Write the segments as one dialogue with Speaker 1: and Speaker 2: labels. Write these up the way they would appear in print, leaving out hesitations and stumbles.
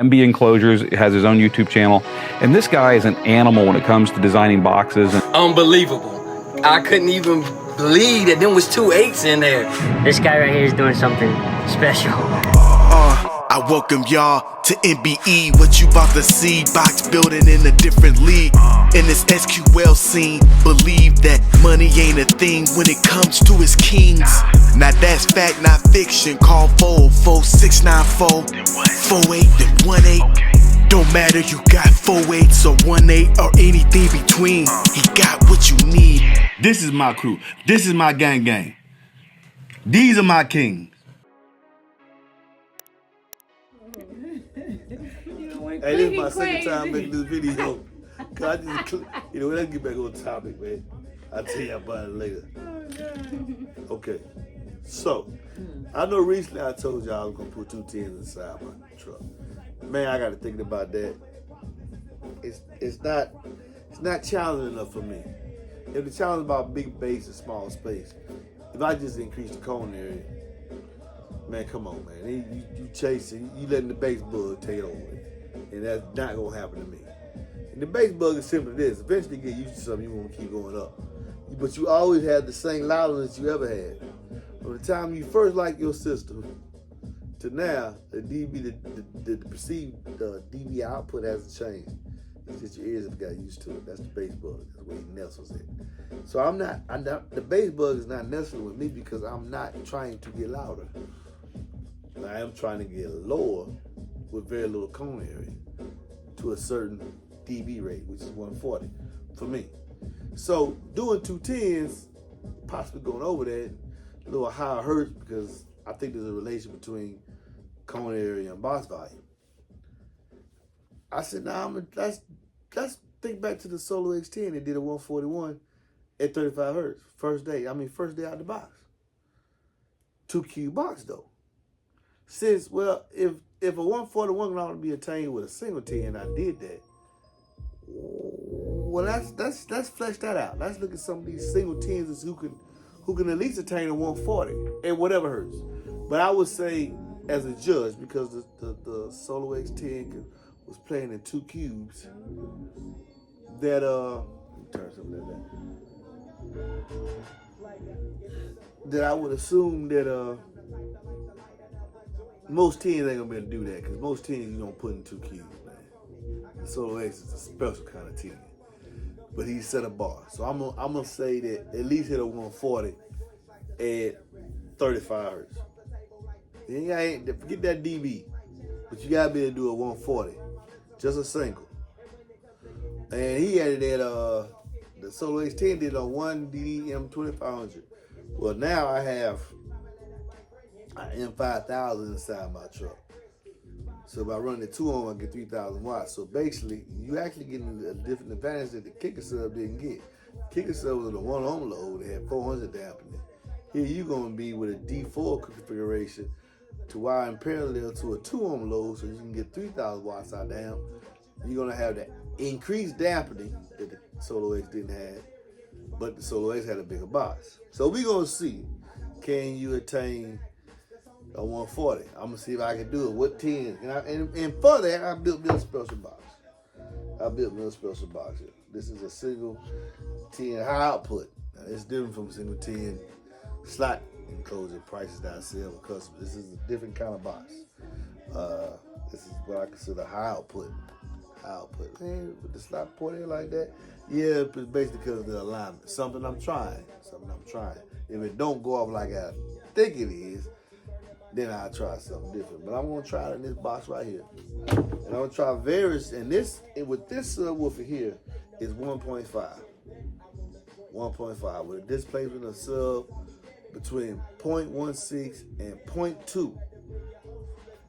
Speaker 1: MB Enclosures has his own YouTube channel, and this guy is an animal when it comes to designing boxes.
Speaker 2: Unbelievable. I couldn't even believe that there was 2 8s in there.
Speaker 3: This guy right here is doing something special.
Speaker 4: I welcome y'all to MBE. What you about to see, box building in a different league. In this SQL scene, believe that money ain't a thing when it comes to his kings. Now that's fact, not fiction. Call 44694 48 then 18. Don't matter, you got 4 8s or 1 8 or anything between. He got what you need.
Speaker 5: This is my crew. This is my gang. These are my kings.
Speaker 6: Hey, this is my second time making this video. Cause I just, let's get back on topic, man. I'll tell you about it later. Okay, so I know recently I told y'all I was gonna put 2 10s inside my truck. Man, I got to thinking about that. It's not challenging enough for me. If the challenge about big base and small space, if I just increase the cone area, man, come on, man. You chasing, you letting the base bug take over. And that's not gonna happen to me. And the base bug is simply this: eventually you get used to something, you want to keep going up. But you always had the same loudness you ever had. From the time you first liked your system to now, the perceived dB output hasn't changed. It's just your ears have got used to it. That's the base bug. That's where he nestles in. So the base bug is not nestling with me because I'm not trying to get louder. I am trying to get lower with very little cone area to a certain dB rate, which is 140 for me. So doing 2 10s, possibly going over that, a little higher hertz, because I think there's a relation between cone area and box volume. I said, let's think back to the Solo X10 that did a 141 at 35 hertz. First day out the box. 2 cube box though. Since, if a 141 can only be attained with a single 10, I did that. Well, let's flesh that out. Let's look at some of these single 10s who can at least attain a 140 at whatever hertz. But I would say, as a judge, because the Solo X10 was playing in 2 cubes, that let me turn something like that I would assume that most 10s ain't gonna be able to do that, because most 10s you don't put in 2 cubes, man. The Solo X is a special kind of 10. But he set a bar. So I'm gonna say that at least hit a 140 at 35 hertz. Forget that dB, but you gotta be able to do a 140, just a single. And he had it at the Solo X10 did on 1 DDM 2500. Well, now I have an M5000 inside my truck. So by running the 2 on, I get 3,000 watts. So basically, you actually getting a different advantage that the kicker sub didn't get. Kicker sub was a 1 ohm load that had 400 dampening. Here you're gonna be with a D4 configuration to wire in parallel to a 2 ohm load, so you can get 3,000 watts out of the amp. You're gonna have the increased dampening that the Solo X didn't have, but the Solo X had a bigger box. So we're gonna see, can you attain a 140. I'm gonna see if I can do it with 10. And for that, I built me a special box. Here. This is a single 10 high output. Now, it's different from a single 10 slot enclosure prices that I sell with customers. This is a different kind of box. This is what I consider high output. Man, with the slot port in like that, yeah, it's basically because of the alignment. Something I'm trying. If it don't go off like I think it is, then I'll try something different. But I'm gonna try it in this box right here. And I'm gonna try various, and with this subwoofer here is 1.5. 1.5 with a displacement of sub between 0.16 and 0.2.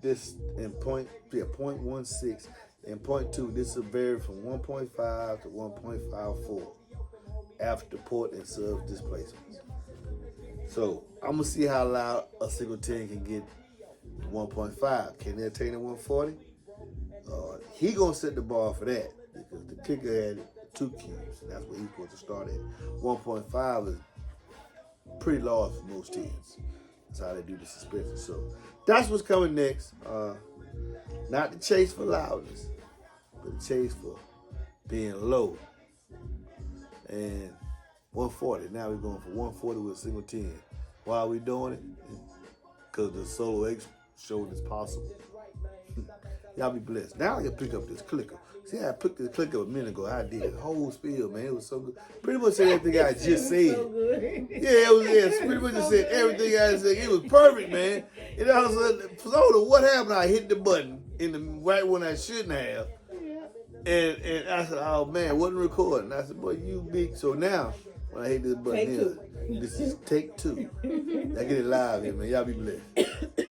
Speaker 6: This and 0.16 and 0.2. This will vary from 1.5 to 1.54 after port and sub displacements. So I'm gonna see how loud a single 10 can get 1.5. Can they attain a 140? He gonna set the bar for that because the kicker had 2 cubes, and that's what he's supposed to start at. 1.5 is pretty large for most 10s. That's how they do the suspension. So that's what's coming next. Not the chase for loudness, but the chase for being low. And 140. Now we're going for 140 with a single 10. Why are we doing it? Because the Solo X showed it's possible. Y'all be blessed. Now I can pick up this clicker. See, I picked this clicker a minute ago. I did a whole spiel, man. It was so good. Pretty much said everything I just said. Yeah, it was. Yeah, pretty much just said everything I said. It was perfect, man. And all of a sudden, so what happened? I hit the button in the right when I shouldn't have. And I said, oh man, wasn't recording. I said, boy, you big. So now when I hit this button here, this is take 2. I get it live here, man. Y'all be blessed.